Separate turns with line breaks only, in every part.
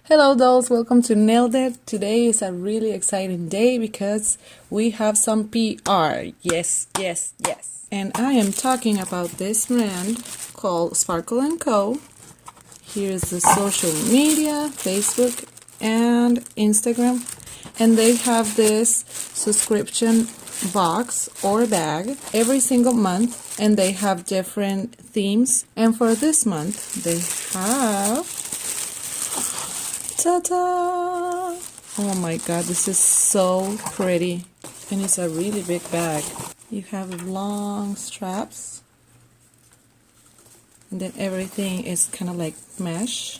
Hello dolls, welcome to Nailed It. Today is a really exciting day because we have some PR. Yes. And I am talking about this brand called Sparkle & Co. Here's the social media, Facebook and Instagram. And they have this subscription box or bag every single month, and they have different themes. And for this month, they have ta-da! Oh my god, this is so pretty. And it's a really big bag. You have long straps. And then everything is kind of like mesh.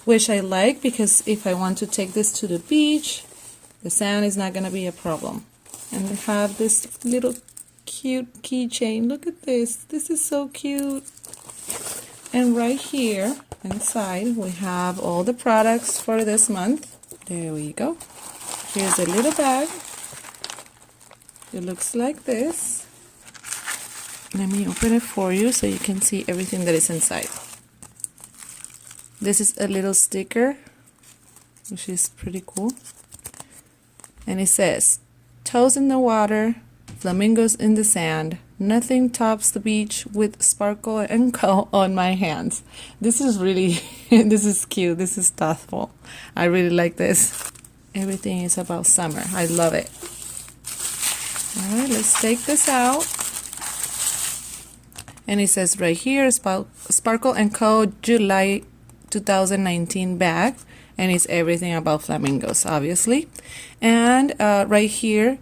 Which I like because if I want to take this to the beach, the sand is not going to be a problem. And they have this little cute keychain. Look at this. This is so cute. And right here inside we have all the products for this month. There we go. Here's a little bag. It looks like this. Let me open it for you so you can see everything that is inside. This is a little sticker, which is pretty cool. And it says, toes in the water, flamingos in the sand. Nothing tops the beach with Sparkle & Co. on my hands. This is really, this is cute. This is thoughtful. I really like this. Everything is about summer. I love it. All right, let's take this out. And it says right here, Sparkle & Co. July 2019 bag. And it's everything about flamingos, obviously. And right here,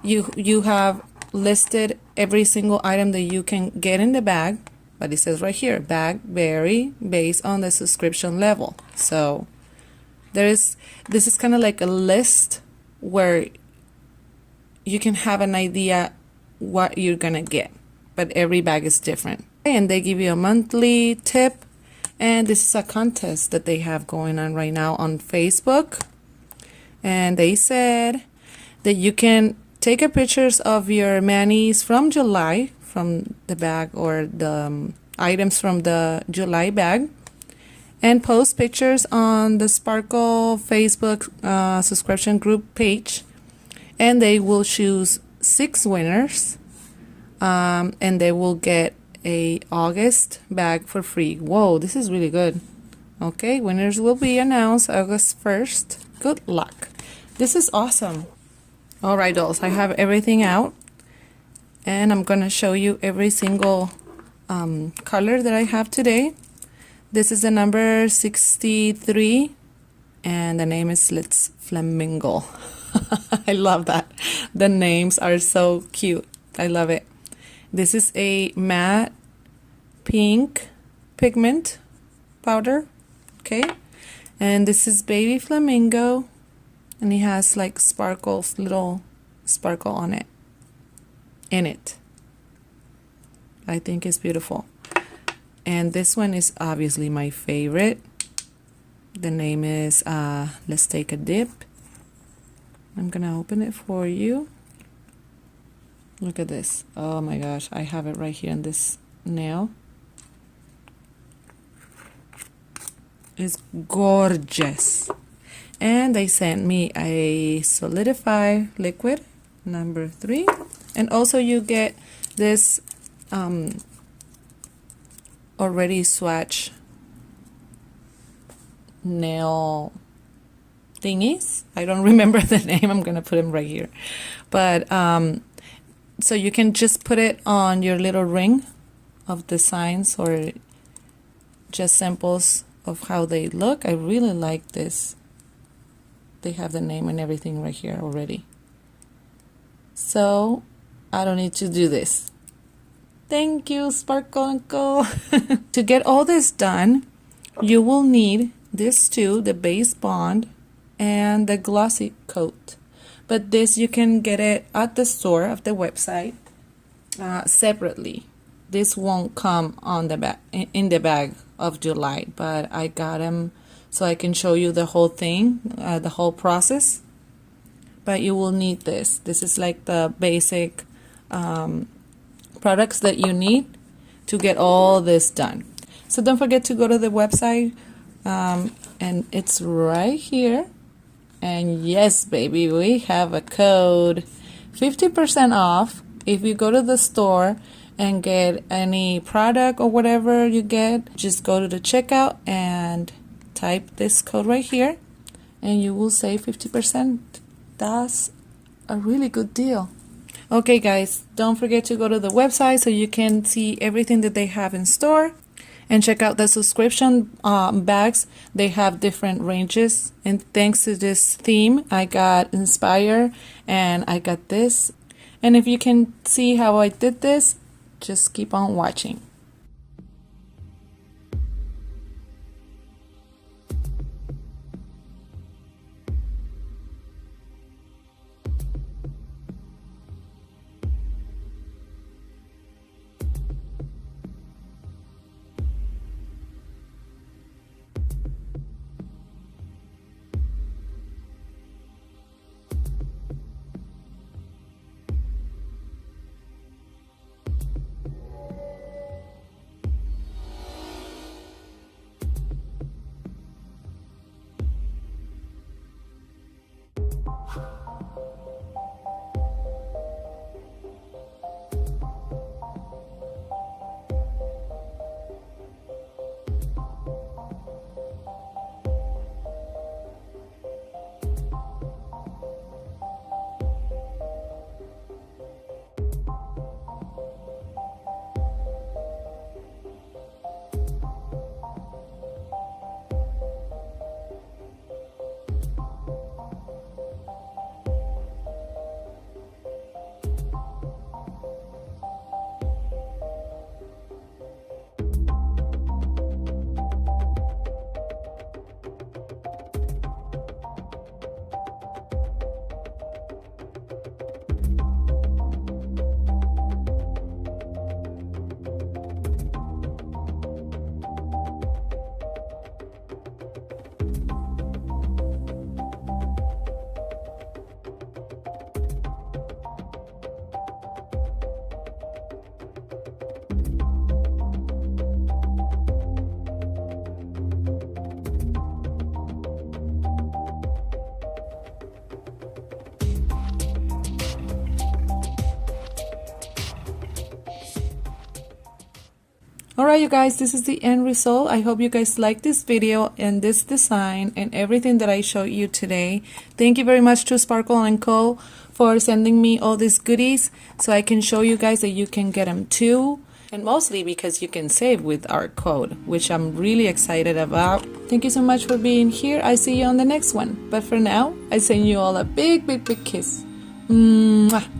you have listed every single item that you can get in the bag, but it says right here, bag vary based on the subscription level. So this is kind of like a list where you can have an idea what you're gonna get, but every bag is different. And they give you a monthly tip, and this is a contest that they have going on right now on Facebook. And they said that you can take a pictures of your manis from July, from the bag, or the items from the July bag, and post pictures on the Sparkle Facebook subscription group page. And they will choose 6 winners, and they will get a August bag for free. Whoa, this is really good. Okay, winners will be announced August 1st. Good luck. This is awesome. Alright dolls, I have everything out, and I'm gonna show you every single color that I have today. This is the number 63, and the name is Let's Flamingo. I love that. The names are so cute. I love it. This is a matte pink pigment powder, okay? And this is Baby Flamingo. And it has like sparkles, little sparkle on it, in it. I think it's beautiful. And this one is obviously my favorite. The name is Let's Take a Dip. I'm gonna open it for you. Look at this. Oh my gosh, I have it right here in this nail. It's gorgeous. And they sent me a solidify liquid number 3, and also you get this already swatch nail thingies. I don't remember the name. I'm gonna put them right here, but so you can just put it on your little ring of designs or just samples of how they look. I really like this. They have the name and everything right here already. So I don't need to do this. Thank you, Sparkle & Co. To get all this done, you will need this too, the base bond and the glossy coat. But this, you can get it at the store of the website separately. This won't come on the bag, in the bag of July, but I got them so I can show you the whole thing, the whole process. But you will need this. This is like the basic products that you need to get all this done. So don't forget to go to the website, and it's right here. And yes, baby, we have a code, 50% off if you go to the store and get any product or whatever you get. Just go to the checkout and type this code right here and you will save 50%. That's a really good deal. Okay guys, don't forget to go to the website so you can see everything that they have in store and check out the subscription bags. They have different ranges, and thanks to this theme I got inspired and I got this. And if you can see how I did this, just keep on watching. Alright you guys, this is the end result. I hope you guys like this video and this design and everything that I showed you today. Thank you very much to Sparkle & Co. for sending me all these goodies so I can show you guys that you can get them too. And mostly because you can save with our code, which I'm really excited about. Thank you so much for being here. I see you on the next one. But for now, I send you all a big, big, big kiss. Mwah.